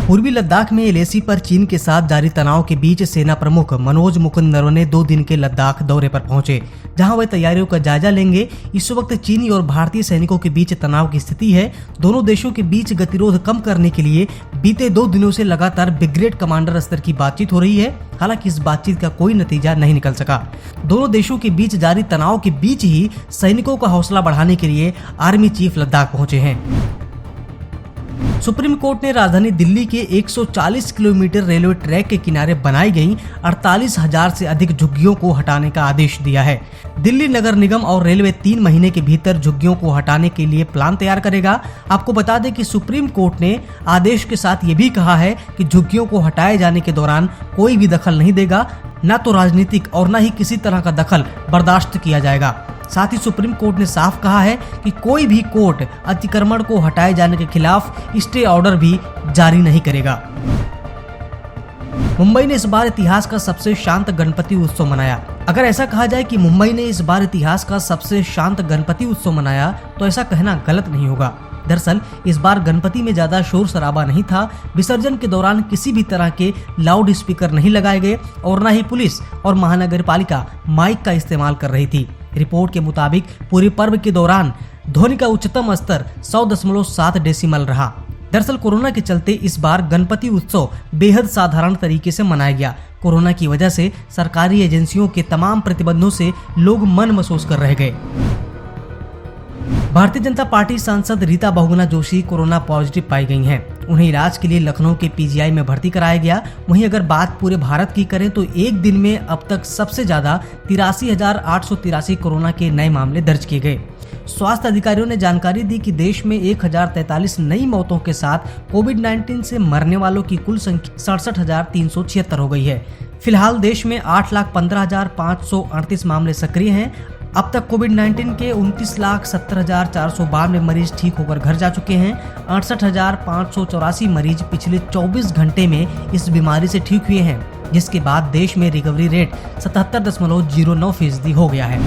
पूर्वी लद्दाख में एलएसी पर चीन के साथ जारी तनाव के बीच सेना प्रमुख मनोज मुकुंद नरवणे 2 दिन के लद्दाख दौरे पर पहुंचे, जहां वे तैयारियों का जायजा लेंगे। इस वक्त चीनी और भारतीय सैनिकों के बीच तनाव की स्थिति है। दोनों देशों के बीच गतिरोध कम करने के लिए बीते 2 दिनों से लगातार ब्रिगेड कमांडर स्तर की बातचीत हो रही है। हालांकि इस बातचीत का कोई नतीजा नहीं निकल सका। दोनों देशों के बीच जारी तनाव के बीच ही सैनिकों का हौसला बढ़ाने के लिए आर्मी चीफ लद्दाख पहुंचे हैं। सुप्रीम कोर्ट ने राजधानी दिल्ली के 140 किलोमीटर रेलवे ट्रैक के किनारे बनाई गई 48,000 से अधिक झुग्गियों को हटाने का आदेश दिया है। दिल्ली नगर निगम और रेलवे 3 महीने के भीतर झुग्गियों को हटाने के लिए प्लान तैयार करेगा। आपको बता दें कि सुप्रीम कोर्ट ने आदेश के साथ ये भी कहा है कि झुग्गियों को हटाए जाने के दौरान कोई भी दखल नहीं देगा, न तो राजनीतिक और न ही किसी तरह का दखल बर्दाश्त किया जाएगा। साथ ही सुप्रीम कोर्ट ने साफ कहा है कि कोई भी कोर्ट अतिक्रमण को हटाए जाने के खिलाफ स्टे ऑर्डर भी जारी नहीं करेगा। मुंबई ने इस बार इतिहास का सबसे शांत गणपति उत्सव मनाया। अगर ऐसा कहा जाए कि मुंबई ने इस बार इतिहास का सबसे शांत गणपति उत्सव मनाया तो ऐसा कहना गलत नहीं होगा। दरअसल इस बार गणपति में ज्यादा शोर शराबा नहीं था। विसर्जन के दौरान किसी भी तरह के लाउड स्पीकर नहीं लगाए गए और न ही पुलिस और महानगर पालिका माइक का इस्तेमाल कर रही थी। रिपोर्ट के मुताबिक पूरे पर्व के दौरान ध्वनि का उच्चतम स्तर 100.7 डेसिमल रहा। दरअसल कोरोना के चलते इस बार गणपति उत्सव बेहद साधारण तरीके से मनाया गया। कोरोना की वजह से सरकारी एजेंसियों के तमाम प्रतिबंधों से लोग मन महसूस कर रह गए। भारतीय जनता पार्टी सांसद रीता बहुगुणा जोशी कोरोना पॉजिटिव पाई गई हैं। उन्हें इलाज के लिए लखनऊ के पीजीआई में भर्ती कराया गया। वहीं अगर बात पूरे भारत की करें तो एक दिन में अब तक सबसे ज्यादा 83,883 कोरोना के नए मामले दर्ज किए गए। स्वास्थ्य अधिकारियों ने जानकारी दी कि देश में 1043 नई मौतों के साथ कोविड-19 से मरने वालों की कुल संख्या 67,376 हो गई है। फिलहाल देश में 8,15,538 मामले सक्रिय हैं। अब तक कोविड-19 के 29,70,492 मरीज ठीक होकर घर जा चुके हैं। 68,584 मरीज पिछले 24 घंटे में इस बीमारी से ठीक हुए हैं, जिसके बाद देश में रिकवरी रेट 77.09% हो गया है।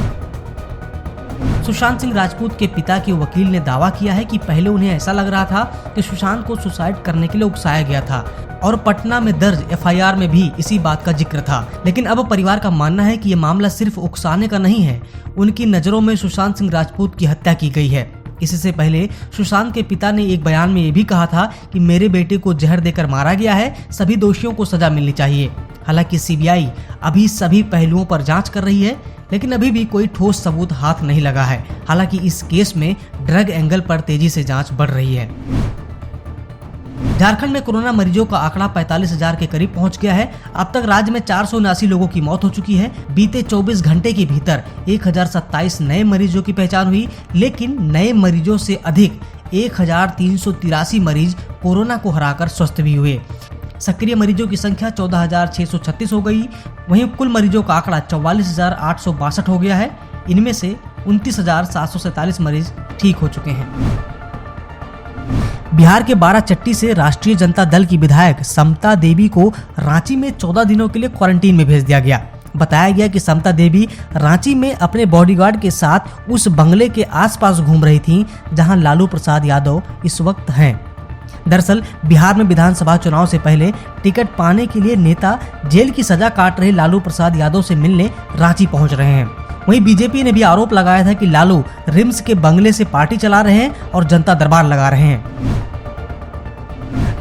सुशांत सिंह राजपूत के पिता के वकील ने दावा किया है कि पहले उन्हें ऐसा लग रहा था कि सुशांत को सुसाइड करने के लिए उकसाया गया था और पटना में दर्ज एफआईआर में भी इसी बात का जिक्र था। लेकिन अब परिवार का मानना है कि ये मामला सिर्फ उकसाने का नहीं है। उनकी नजरों में सुशांत सिंह राजपूत की हत्या की गई है। इससे पहले सुशांत के पिता ने एक बयान में ये भी कहा था कि मेरे बेटे को जहर देकर मारा गया है, सभी दोषियों को सजा मिलनी चाहिए। हालांकि सीबीआई अभी सभी पहलुओं पर जांच कर रही है, लेकिन अभी भी कोई ठोस सबूत हाथ नहीं लगा है। हालांकि इस केस में ड्रग एंगल पर तेजी से जांच बढ़ रही है। झारखंड में कोरोना मरीजों का आंकड़ा 45,000 के करीब पहुंच गया है। अब तक राज्य में 479 लोगों की मौत हो चुकी है। बीते 24 घंटे के भीतर 1027 नए मरीजों की पहचान हुई, लेकिन नए मरीजों से अधिक 1,383 मरीज कोरोना को हराकर स्वस्थ भी हुए। सक्रिय मरीजों की संख्या 14,636 हो गई। वहीं कुल मरीजों का आंकड़ा 44,862 हो गया है। इनमें से 29,747 मरीज ठीक हो चुके हैं। बिहार के बाराचट्टी से राष्ट्रीय जनता दल की विधायक समता देवी को रांची में 14 दिनों के लिए क्वारंटीन में भेज दिया गया। बताया गया कि समता देवी रांची में अपने बॉडीगार्ड के साथ उस बंगले के आसपास घूम रही थीं, जहां लालू प्रसाद यादव इस वक्त हैं। दरअसल बिहार में विधानसभा चुनाव से पहले टिकट पाने के लिए नेता जेल की सजा काट रहे लालू प्रसाद यादव से मिलने रांची पहुंच रहे हैं। वहीं बीजेपी ने भी आरोप लगाया था कि लालू रिम्स के बंगले से पार्टी चला रहे हैं और जनता दरबार लगा रहे हैं।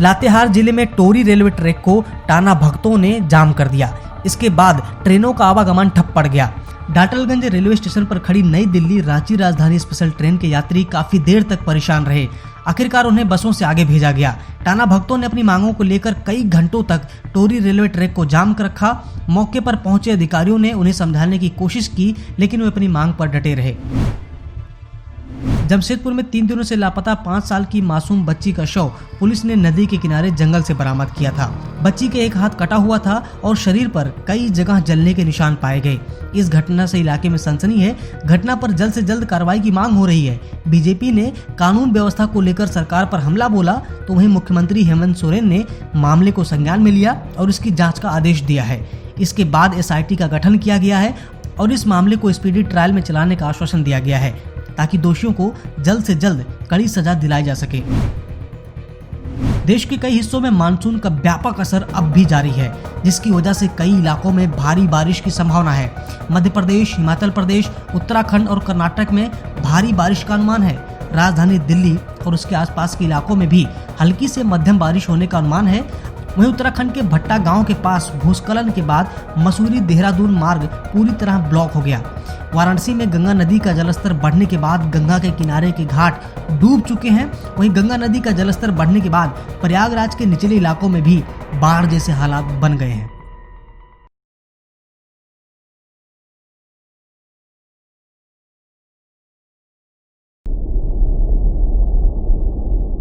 लातेहार जिले में टोरी रेलवे ट्रैक को टाना भक्तों ने जाम कर दिया। इसके बाद ट्रेनों का आवागमन ठप पड़ गया। डाटलगंज रेलवे स्टेशन पर खड़ी नई दिल्ली रांची राजधानी स्पेशल ट्रेन के यात्री काफी देर तक परेशान रहे। आखिरकार उन्हें बसों से आगे भेजा गया। टाना भक्तों ने अपनी मांगों को लेकर कई घंटों तक टोरी रेलवे ट्रैक को जाम कर रखा। मौके पर पहुंचे अधिकारियों ने उन्हें समझाने की कोशिश की, लेकिन वे अपनी मांग पर डटे रहे। जमशेदपुर में 3 दिनों से लापता 5 साल की मासूम बच्ची का शव पुलिस ने नदी के किनारे जंगल से बरामद किया था। बच्ची के एक हाथ कटा हुआ था और शरीर पर कई जगह जलने के निशान पाए गए। इस घटना से इलाके में सनसनी है। घटना पर जल्द से जल्द कार्रवाई की मांग हो रही है। बीजेपी ने कानून व्यवस्था को लेकर सरकार पर हमला बोला, तो वहीं मुख्यमंत्री हेमंत सोरेन ने मामले को संज्ञान में लिया और इसकी जाँच का आदेश दिया है। इसके बाद SIT का गठन किया गया है और इस मामले को स्पीडी ट्रायल में चलाने का आश्वासन दिया गया है, ताकि दोषियों को जल्द से जल्द कड़ी सजा दिलाई जा सके। देश के कई हिस्सों में मानसून का व्यापक असर अब भी जारी है, जिसकी वजह से कई इलाकों में भारी बारिश की संभावना है। मध्य प्रदेश, हिमाचल प्रदेश, उत्तराखंड और कर्नाटक में भारी बारिश का अनुमान है। राजधानी दिल्ली और उसके आसपास के इलाकों में भी हल्की से मध्यम बारिश होने का अनुमान है। वहीं उत्तराखंड के भट्टा गांव के पास भूस्खलन के बाद मसूरी देहरादून मार्ग पूरी तरह ब्लॉक हो गया। वाराणसी में गंगा नदी का जलस्तर बढ़ने के बाद गंगा के किनारे के घाट डूब चुके हैं। वहीं गंगा नदी का जलस्तर बढ़ने के बाद प्रयागराज के निचले इलाकों में भी बाढ़ जैसे हालात बन गए हैं।